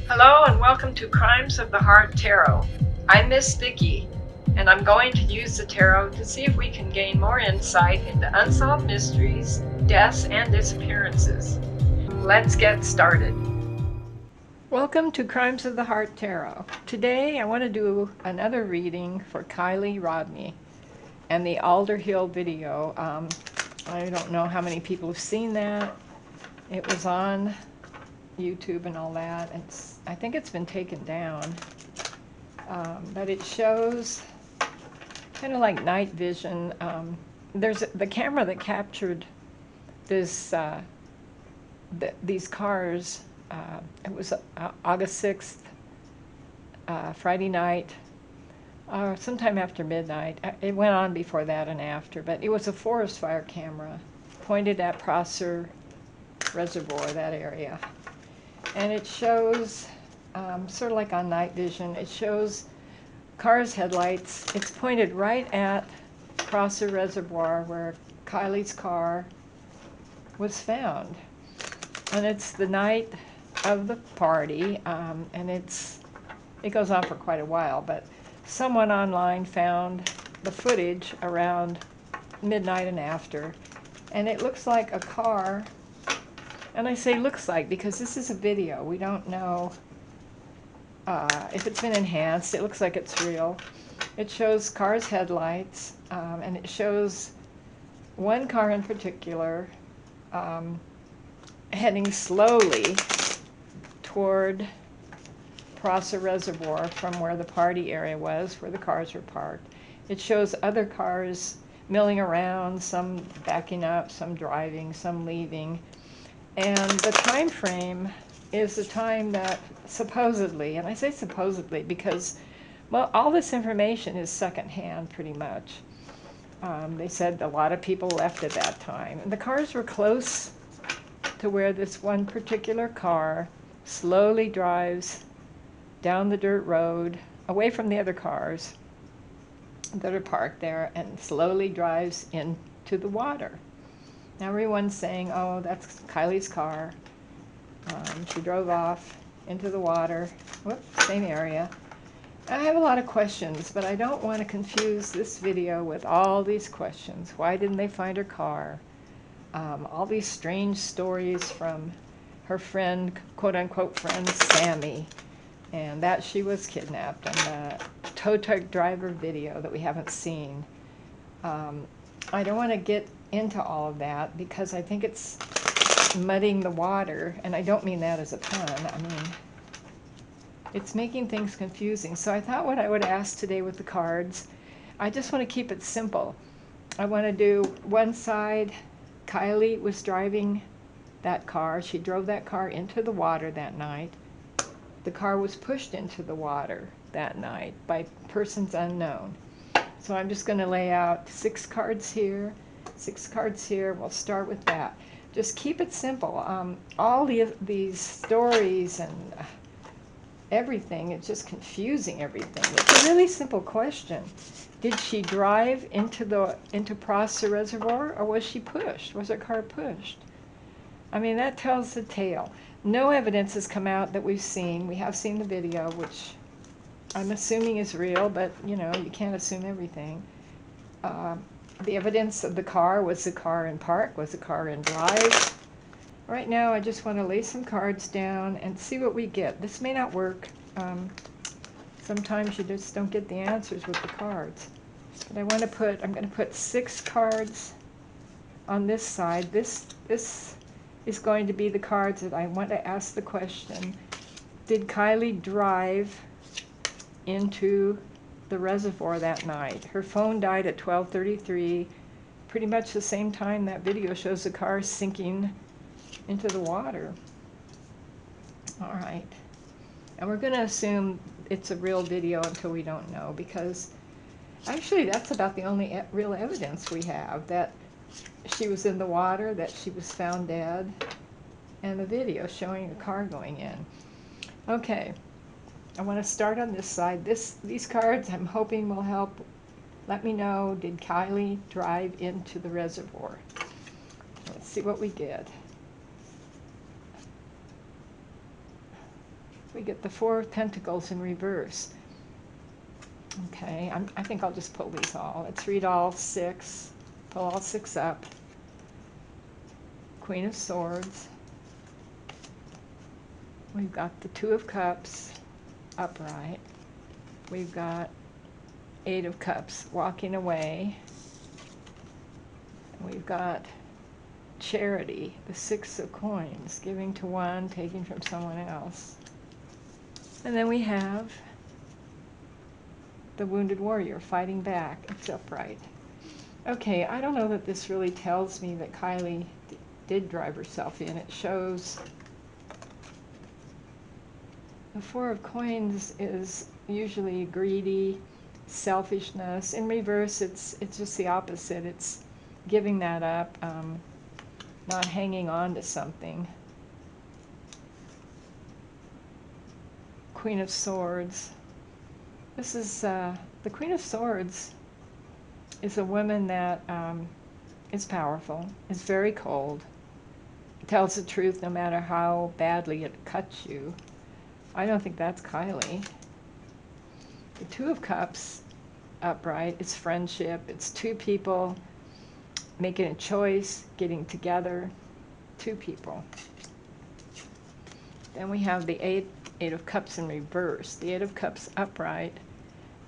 Hello and welcome to Crimes of the Heart Tarot. I'm Miss Vicki, and I'm going to use the tarot to see if we can gain more insight into unsolved mysteries, deaths, and disappearances. Let's get started. Welcome to Crimes of the Heart Tarot. Today I want to do another reading for KIELY RODNI and the Alder Hill video. I don't know how many people have seen that. It was on YouTube and all that. I think it's been taken down, but it shows kind of like night vision. There's the camera that captured this these cars. It was August 6th, Friday night, sometime after midnight. It went on before that and after, but it was a forest fire camera pointed at Prosser Reservoir, that area. And it shows, sort of like on night vision, it shows cars' headlights. It's pointed right at Prosser Reservoir where KIELY's car was found. And it's the night of the party, and it goes on for quite a while, but someone online found the footage around midnight and after, and it looks like a car. And I say looks like because this is a video. We don't know if it's been enhanced. It looks like it's real. It shows cars' headlights, and it shows one car in particular heading slowly toward Prosser Reservoir from where the party area was, where the cars were parked. It shows other cars milling around, some backing up, some driving, some leaving. And the time frame is the time that supposedly, and I say supposedly because, well, all this information is secondhand pretty much. They said a lot of people left at that time. And the cars were close to where this one particular car slowly drives down the dirt road, away from the other cars that are parked there, and slowly drives into the water. Now everyone's saying, oh, that's KIELY's car. She drove off into the water. Whoops, same area. I have a lot of questions, but I don't want to confuse this video with all these questions. Why didn't they find her car? All these strange stories from her friend, quote-unquote friend, Sammy, and that she was kidnapped, and the tow truck driver video that we haven't seen. I don't want to get into all of that because I think it's muddying the water, and I don't mean that as a pun. I mean, it's making things confusing. So I thought what I would ask today with the cards, I just want to keep it simple. I want to do one side, KIELY was driving that car. She drove that car into the water that night. The car was pushed into the water that night by persons unknown. So I'm just going to lay out 6 cards here, 6 cards here. We'll start with that. Just keep it simple. All these stories and everything, it's just confusing everything. It's a really simple question. Did she drive into Prosser Reservoir, or was she pushed? Was her car pushed? I mean, that tells the tale. No evidence has come out that we've seen. We have seen the video, which I'm assuming is real, but you know, you can't assume everything. The evidence of the car, was the car in park? Was the car in drive? Right now I just want to lay some cards down and see what we get. This may not work. Sometimes you just don't get the answers with the cards. But I'm going to put 6 cards on this side. This is going to be the cards that I want to ask the question. Did KIELY drive into the reservoir that night? Her phone died at 12:33, pretty much the same time that video shows the car sinking into the water. All right, and we're going to assume it's a real video until we don't know, because actually that's about the only real evidence we have, that she was in the water, that she was found dead, and the video showing the car going in. Okay. I want to start on this side. These cards I'm hoping will help. Let me know, did KIELY drive into the reservoir? Let's see what we get. We get the Four of Pentacles in reverse. Okay, I think I'll just pull these all. Let's read all six. Pull all six up. Queen of Swords. We've got the Two of Cups upright. We've got Eight of Cups walking away. And we've got Charity, the Six of Coins, giving to one, taking from someone else. And then we have the Wounded Warrior fighting back. It's upright. Okay, I don't know that this really tells me that Kylie did drive herself in. It shows the Four of Coins is usually greedy, selfishness. In reverse, it's just the opposite. It's giving that up, not hanging on to something. Queen of Swords. This is the Queen of Swords is a woman that is powerful, is very cold, tells the truth no matter how badly it cuts you. I don't think that's Kylie. The Two of Cups upright, it's friendship. It's two people making a choice, getting together. Two people. Then we have the Eight of Cups in reverse. The Eight of Cups upright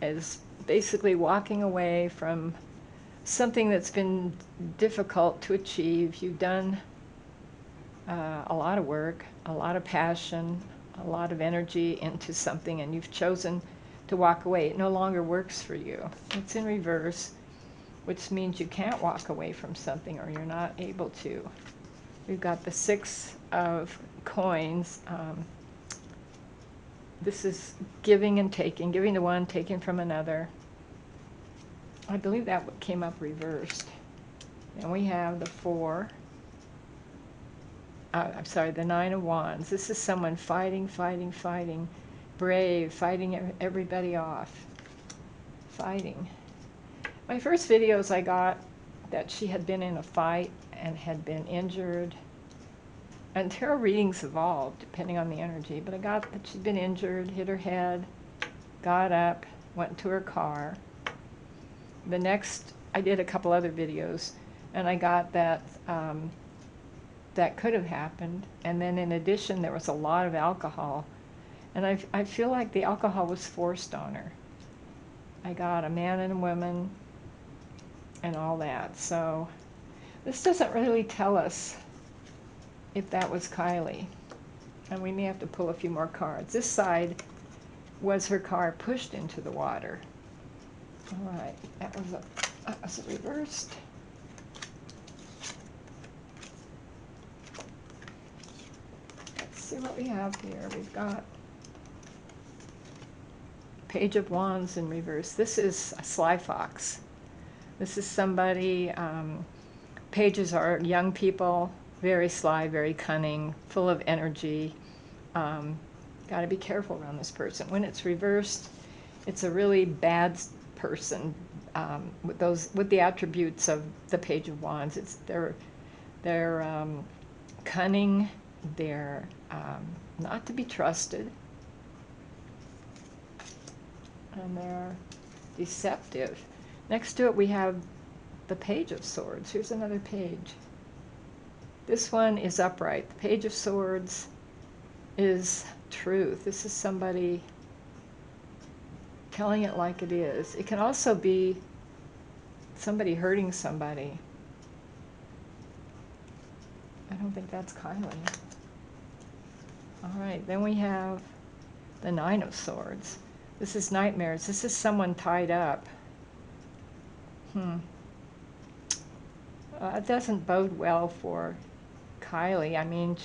is basically walking away from something that's been difficult to achieve. You've done a lot of work, a lot of passion, a lot of energy into something, and you've chosen to walk away. It no longer works for you. It's in reverse, which means you can't walk away from something, or you're not able to. We've got the Six of Coins. This is giving and taking, giving to one, taking from another. I believe that came up reversed. And we have the the Nine of Wands. This is someone fighting, fighting, fighting, brave, fighting everybody off, fighting. My first videos I got that she had been in a fight and had been injured. And tarot readings evolved depending on the energy, but I got that she'd been injured, hit her head, got up, went to her car. The next, I did a couple other videos, and I got that that could have happened. And then in addition, there was a lot of alcohol. And I feel like the alcohol was forced on her. I got a man and a woman and all that. So this doesn't really tell us if that was Kylie. And we may have to pull a few more cards. This side was her car pushed into the water. All right, that was reversed. Let's see what we have here. We've got Page of Wands in reverse. This is a sly fox. This is somebody, pages are young people, very sly, very cunning, full of energy. Got to be careful around this person. When it's reversed, it's a really bad person with the attributes of the Page of Wands. They're cunning. They're not to be trusted, and they're deceptive. Next to it, we have the Page of Swords. Here's another page. This one is upright. The Page of Swords is truth. This is somebody telling it like it is. It can also be somebody hurting somebody. I don't think that's Kylie. All right, then we have the Nine of Swords. This is nightmares. This is someone tied up. It doesn't bode well for Kylie. I mean,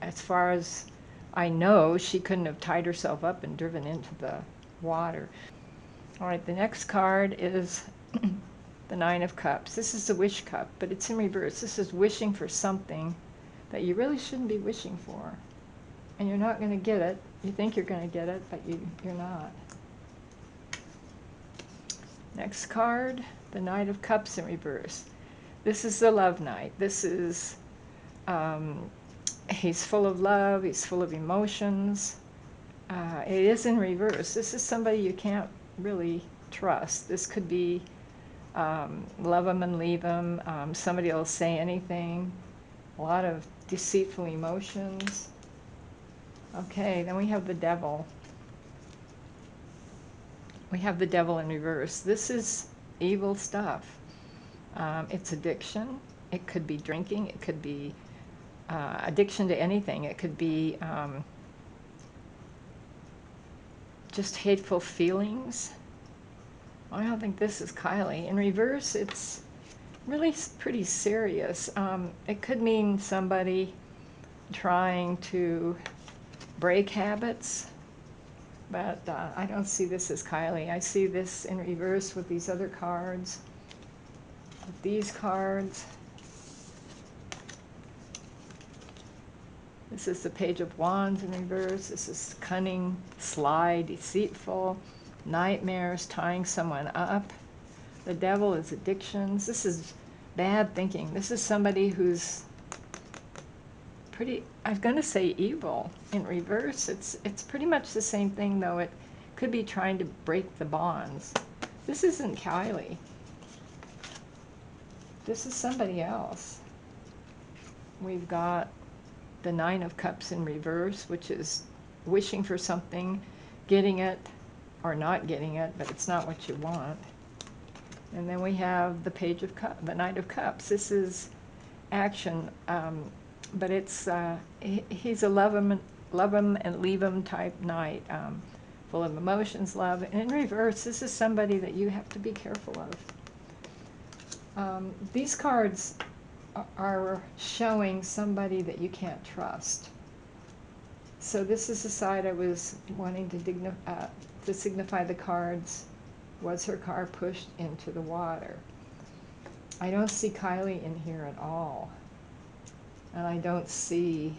as far as I know, she couldn't have tied herself up and driven into the water. All right, the next card is the Nine of Cups. This is the Wish Cup, but it's in reverse. This is wishing for something that you really shouldn't be wishing for. And you're not going to get it. You think you're going to get it, but you're not. Next card, the Knight of Cups in reverse. This is the Love Knight. This is, he's full of love. He's full of emotions. It is in reverse. This is somebody you can't really trust. This could be love them and leave them. Somebody will say anything. A lot of deceitful emotions. Okay, then we have the devil. We have the devil in reverse. This is evil stuff. It's addiction. It could be drinking. It could be addiction to anything. It could be just hateful feelings. I don't think this is Kylie. In reverse, it's really pretty serious. It could mean somebody trying to break habits, but I don't see this as Kylie. I see this in reverse with these other cards, with these cards. This is the Page of Wands in reverse. This is cunning, sly, deceitful, nightmares, tying someone up. The devil is addictions. This is bad thinking. This is somebody who's pretty, I'm going to say evil in reverse. It's pretty much the same thing, though. It could be trying to break the bonds. This isn't Kylie. This is somebody else. We've got the Nine of Cups in reverse, which is wishing for something, getting it, or not getting it, but it's not what you want. And then we have the Page of Cups, the Knight of Cups. This is action, but it's he's a love him and leave him type knight, full of emotions, love. And in reverse, this is somebody that you have to be careful of. These cards are showing somebody that you can't trust. So this is the side I was wanting to signify the cards. Was her car pushed into the water? I don't see Kylie in here at all. And I don't see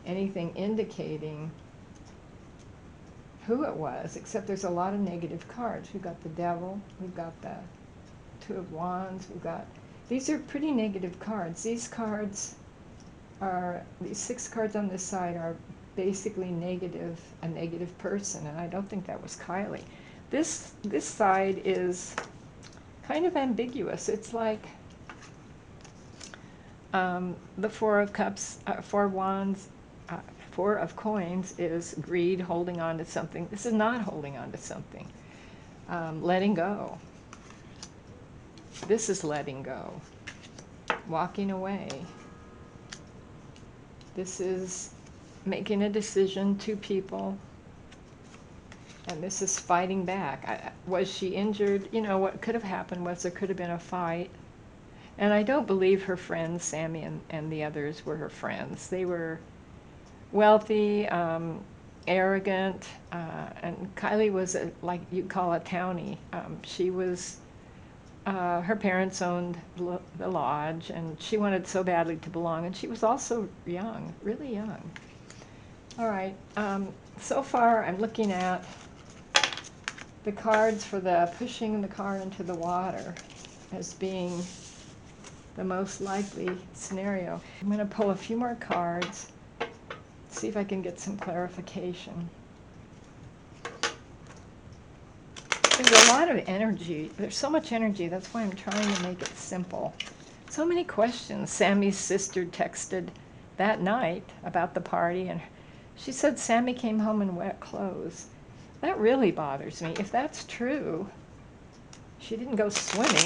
anything indicating who it was, except there's a lot of negative cards. We've got the devil, we've got the Two of Wands, we've got, these are pretty negative cards. These cards are, these 6 cards on this side are basically negative, a negative person, and I don't think that was Kylie. This side is kind of ambiguous. It's like the Four of Cups, Four of Wands, Four of Coins is greed, holding on to something. This is not holding on to something. Letting go. This is letting go. Walking away. This is making a decision, 2 people. And this is fighting back. Was she injured? You know, what could have happened was there could have been a fight. And I don't believe her friends, Sammy and the others, were her friends. They were wealthy, arrogant, and Kylie was like you'd call a townie. She was, her parents owned the lodge, and she wanted so badly to belong. And she was also young, really young. All right, so far I'm looking at the cards for the pushing the car into the water as being the most likely scenario. I'm going to pull a few more cards, see if I can get some clarification. There's a lot of energy. There's so much energy. That's why I'm trying to make it simple. So many questions. Sammy's sister texted that night about the party, and she said Sammy came home in wet clothes. That really bothers me. If that's true, she didn't go swimming.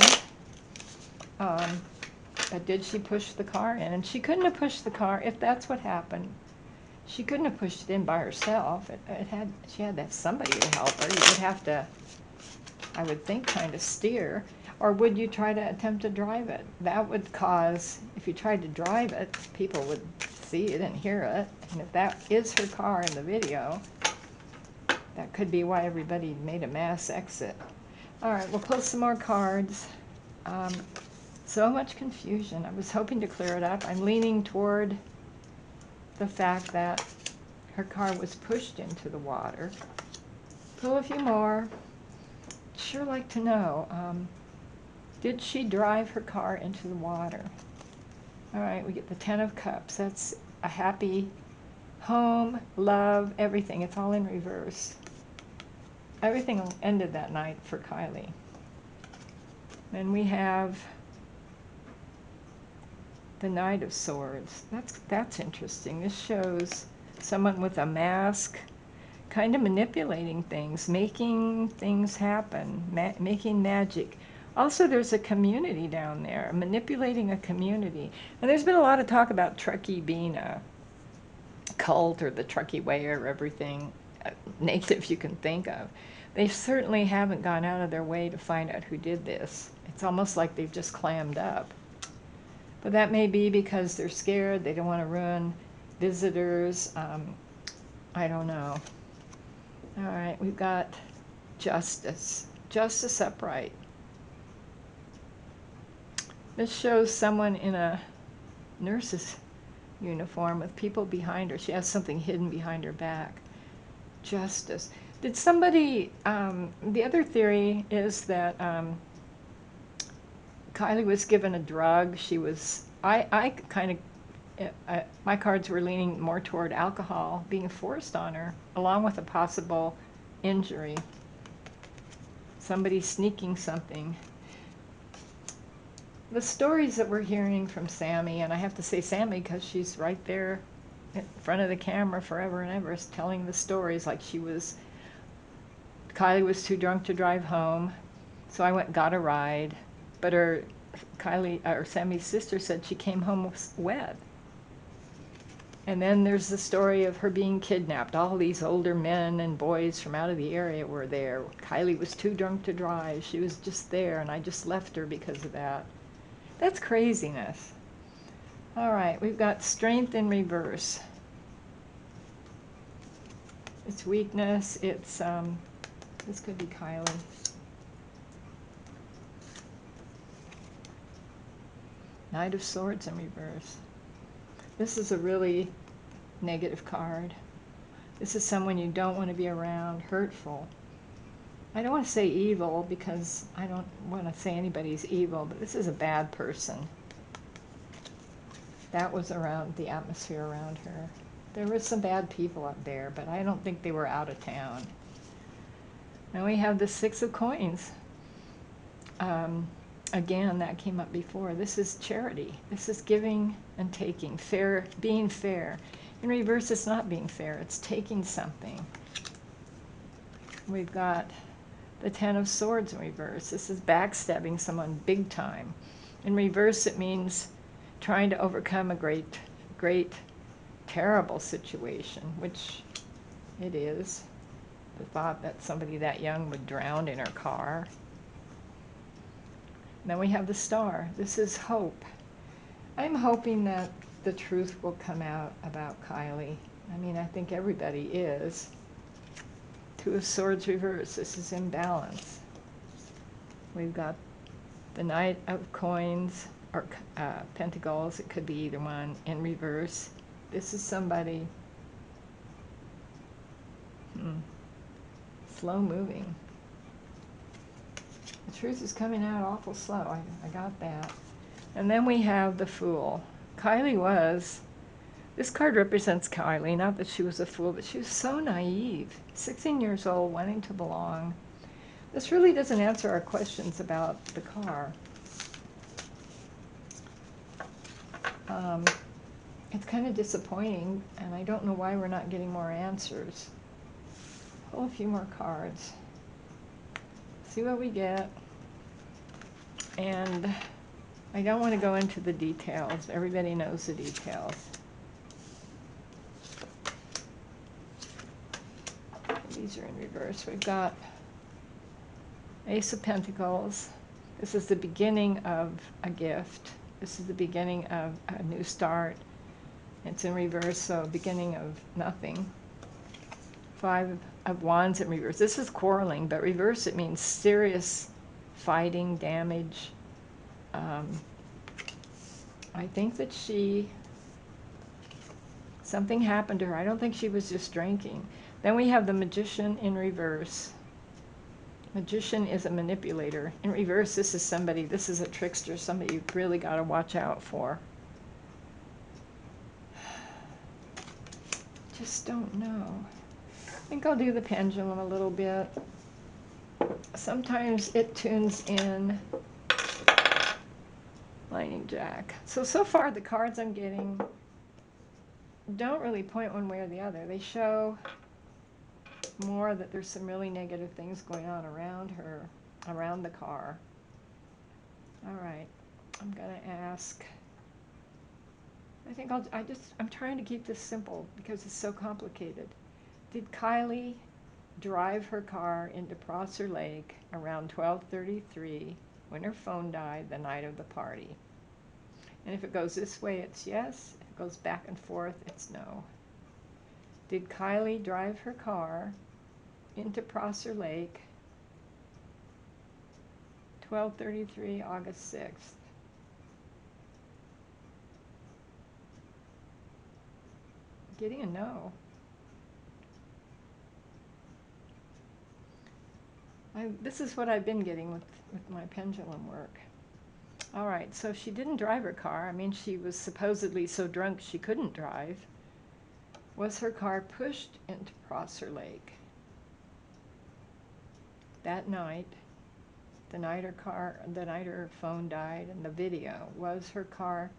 But did she push the car in? And she couldn't have pushed the car, if that's what happened. She couldn't have pushed it in by herself. She had to have somebody to help her. You would have to, I would think, kind of steer. Or would you try to attempt to drive it? That would cause, if you tried to drive it, people would see it and hear it. And if that is her car in the video, that could be why everybody made a mass exit. All right, we'll pull some more cards. So much confusion. I was hoping to clear it up. I'm leaning toward the fact that her car was pushed into the water. Pull a few more. Sure like to know, did she drive her car into the water? All right, we get the Ten of Cups. That's a happy home, love, everything. It's all in reverse. Everything ended that night for Kylie. Then we have the Knight of Swords. That's interesting. This shows someone with a mask, kind of manipulating things, making things happen, making magic. Also, there's a community down there, manipulating a community. And there's been a lot of talk about Truckee being a cult, or the Truckee way, or everything native you can think of. They certainly haven't gone out of their way to find out who did this. It's almost like they've just clammed up. But that may be because they're scared, they don't want to ruin visitors. I don't know. All right, we've got Justice. Justice upright. This shows someone in a nurse's uniform with people behind her. She has something hidden behind her back. Justice. Did somebody, the other theory is that Kylie was given a drug. She was, I kind of, my cards were leaning more toward alcohol being forced on her, along with a possible injury. Somebody sneaking something. The stories that we're hearing from Sammy, and I have to say Sammy because she's right there in front of the camera forever and ever, telling the stories like Kylie was too drunk to drive home, so I went and got a ride, but Sammy's sister said she came home wet. And then there's the story of her being kidnapped. All these older men and boys from out of the area were there. Kylie was too drunk to drive. She was just there, and I just left her because of that. That's craziness. All right, we've got Strength in reverse. It's weakness. It's, this could be Kylie. Knight of Swords in reverse. This is a really negative card. This is someone you don't want to be around, hurtful. I don't want to say evil because I don't want to say anybody's evil, but this is a bad person. That was around the atmosphere around her. There were some bad people up there, but I don't think they were out of town. Now we have the Six of Coins. Again, that came up before. This is charity. This is giving and taking, fair, being fair. In reverse, it's not being fair. It's taking something. We've got the Ten of Swords in reverse. This is backstabbing someone big time. In reverse, it means trying to overcome a great, terrible situation, which it is. The thought that somebody that young would drown in her car. Then we have the Star. This is hope. I'm hoping that the truth will come out about Kylie. I mean, I think everybody is. Two of Swords reverse. This is imbalance. We've got the Knight of Coins, or Pentacles. It could be either one in reverse. This is somebody slow moving. The truth is coming out awful slow. I got that. And then we have the Fool. Kylie was, this card represents Kylie, not that she was a fool, but she was so naive. 16 years old, wanting to belong. This really doesn't answer our questions about the car. It's kind of disappointing, and I don't know why we're not getting more answers. Pull a few more cards. See what we get. And I don't want to go into the details. Everybody knows the details. These are in reverse. We've got Ace of Pentacles. This is the beginning of a gift. This is the beginning of a new start. It's in reverse, so beginning of nothing. Five of Wands in reverse. This is quarreling, but reverse it means serious fighting, damage. I think that something happened to her. I don't think she was just drinking. Then we have the Magician in reverse. Magician is a manipulator. In reverse, this is somebody, this is a trickster, somebody you've really got to watch out for. just don't know. I think I'll do the pendulum a little bit. Sometimes it tunes in lightning jack. So far the cards I'm getting don't really point one way or the other. They show more that there's some really negative things going on around her, around the car. All right, I'm gonna ask. I think I'm trying to keep this simple because it's so complicated. Did Kylie drive her car into Prosser Lake around 12:33 when her phone died the night of the party? And if it goes this way, it's yes. If it goes back and forth, it's no. Did Kylie drive her car into Prosser Lake 12:33 August 6th? Getting a no. This is what I've been getting with my pendulum work. All right, so she didn't drive her car. I mean, she was supposedly so drunk she couldn't drive. Was her car pushed into Prosser Lake that night, the night her phone died, and the video? Was her car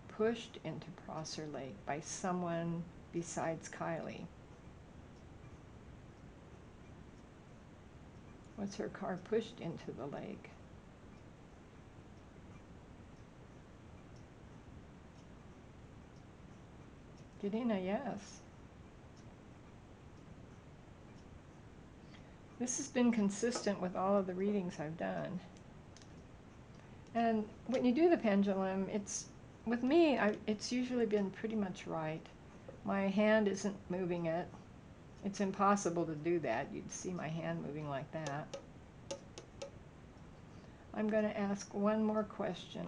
pushed into Prosser Lake by someone besides Kylie? Was her car pushed into the lake? Getting a yes. This has been consistent with all of the readings I've done. And when you do the pendulum, with me, it's usually been pretty much right. My hand isn't moving it. It's impossible to do that. You'd see my hand moving like that. I'm going to ask one more question.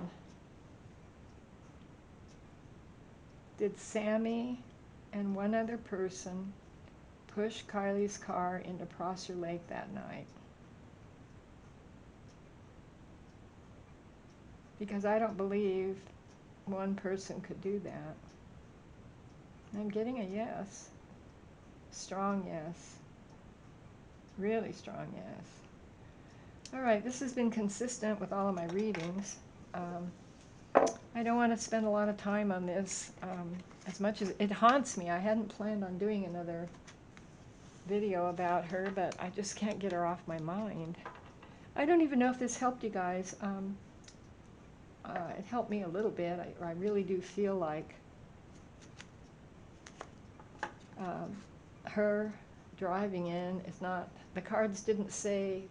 Did Sammy and one other person push Kylie's car into Prosser Lake that night? Because I don't believe one person could do that. I'm getting a yes. Strong yes. Really strong yes. All right, this has been consistent with all of my readings. I don't want to spend a lot of time on this. As much as it haunts me, I hadn't planned on doing another video about her, but I just can't get her off my mind. I don't even know if this helped you guys. It helped me a little bit. I really do feel like her driving in is not, the cards didn't say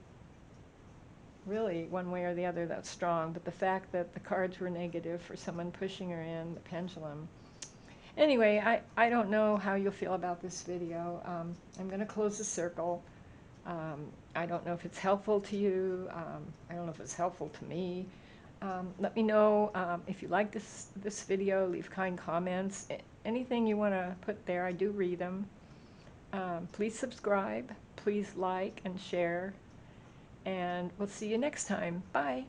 really one way or the other that's strong, but the fact that the cards were negative for someone pushing her in, the pendulum. Anyway, I don't know how you'll feel about this video. I'm going to close the circle. I don't know if it's helpful to you. I don't know if it's helpful to me. Let me know if you like this video. Leave kind comments. Anything you want to put there, I do read them. Please subscribe. Please like and share. And we'll see you next time. Bye.